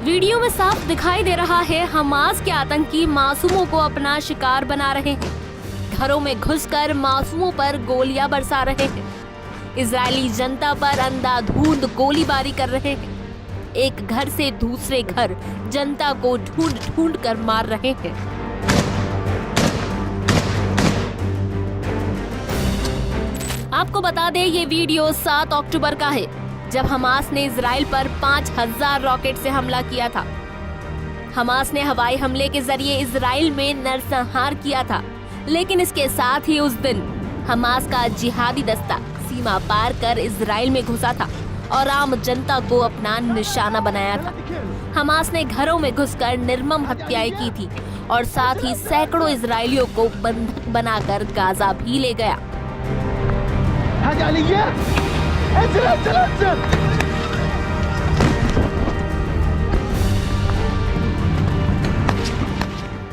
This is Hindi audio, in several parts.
वीडियो में साफ दिखाई दे रहा है हमास के आतंकी मासूमों को अपना शिकार बना रहे हैं। घरों में घुसकर मासूमों पर गोलियां बरसा रहे हैं। इजरायली जनता पर अंधाधुंध गोलीबारी कर रहे हैं। एक घर से दूसरे घर जनता को ढूंढ ढूंढ कर मार रहे हैं। आपको बता दें, ये वीडियो 7 अक्टूबर का है, जब हमास ने इजराइल पर 5000 रॉकेट से हमला किया था। हमास ने हवाई हमले के जरिए इजराइल में नरसंहार किया था, लेकिन इसके साथ ही उस दिन हमास का जिहादी दस्ता सीमा पार कर इजराइल में घुसा था और आम जनता को अपना निशाना बनाया था। हमास ने घरों में घुसकर निर्मम हत्याएं की थी और साथ ही सैकड़ों इजरायलियों को बंधक बनाकर गाजा भी ले गया।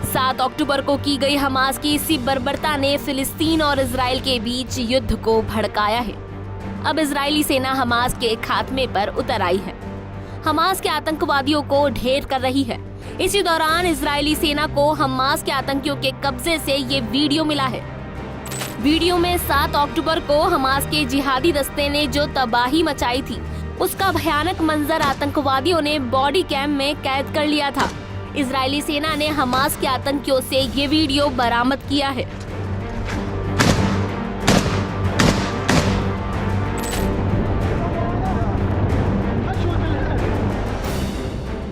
7 अक्टूबर को की गई हमास की इसी बर्बरता ने फिलिस्तीन और इजराइल के बीच युद्ध को भड़काया है। अब इजरायली सेना हमास के खात्मे पर उतर आई है। हमास के आतंकवादियों को ढेर कर रही है। इसी दौरान इजरायली सेना को हमास के आतंकियों के कब्जे से ये वीडियो मिला है। वीडियो में 7 अक्टूबर को हमास के जिहादी दस्ते ने जो तबाही मचाई थी, उसका भयानक मंजर आतंकवादियों ने बॉडी कैम में कैद कर लिया था। इजरायली सेना ने हमास के आतंकियों से ये वीडियो बरामद किया है।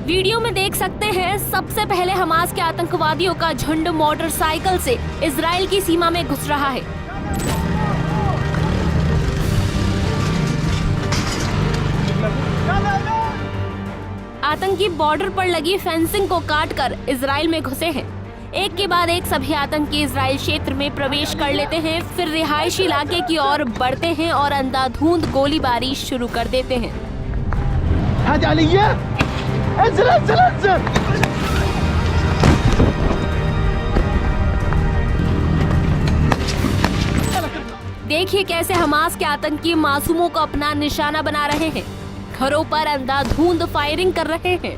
वीडियो में देख सकते हैं, सबसे पहले हमास के आतंकवादियों का झुंड मोटरसाइकिल से इजराइल की सीमा में घुस रहा है। आतंकी बॉर्डर पर लगी फेंसिंग को काटकर इजराइल में घुसे हैं। एक के बाद एक सभी आतंकी इजराइल क्षेत्र में प्रवेश कर लेते हैं, फिर रिहायशी इलाके की ओर बढ़ते हैं और अंधाधुंध गोलीबारी शुरू कर देते हैं। देखिए कैसे हमास के आतंकी मासूमों को अपना निशाना बना रहे हैं, घरों पर अंधाधुंध फायरिंग कर रहे हैं।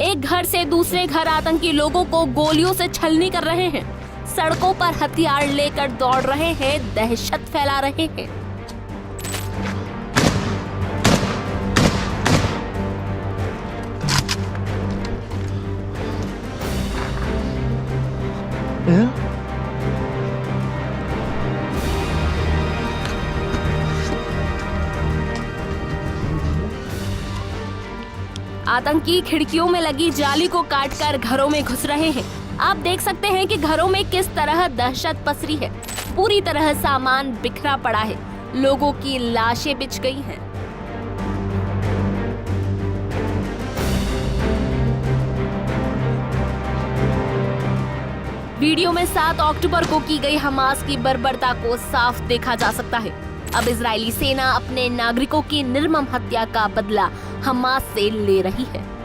एक घर से दूसरे घर आतंकी लोगों को गोलियों से छलनी कर रहे हैं। सड़कों पर हथियार लेकर दौड़ रहे हैं, दहशत फैला रहे हैं। आतंकी खिड़कियों में लगी जाली को काटकर घरों में घुस रहे हैं। आप देख सकते हैं कि घरों में किस तरह दहशत पसरी है। पूरी तरह सामान बिखरा पड़ा है, लोगों की लाशें बिछ गई हैं। वीडियो में 7 अक्टूबर को की गई हमास की बर्बरता को साफ देखा जा सकता है। अब इजरायली सेना अपने नागरिकों की निर्मम हत्या का बदला हमास से ले रही है।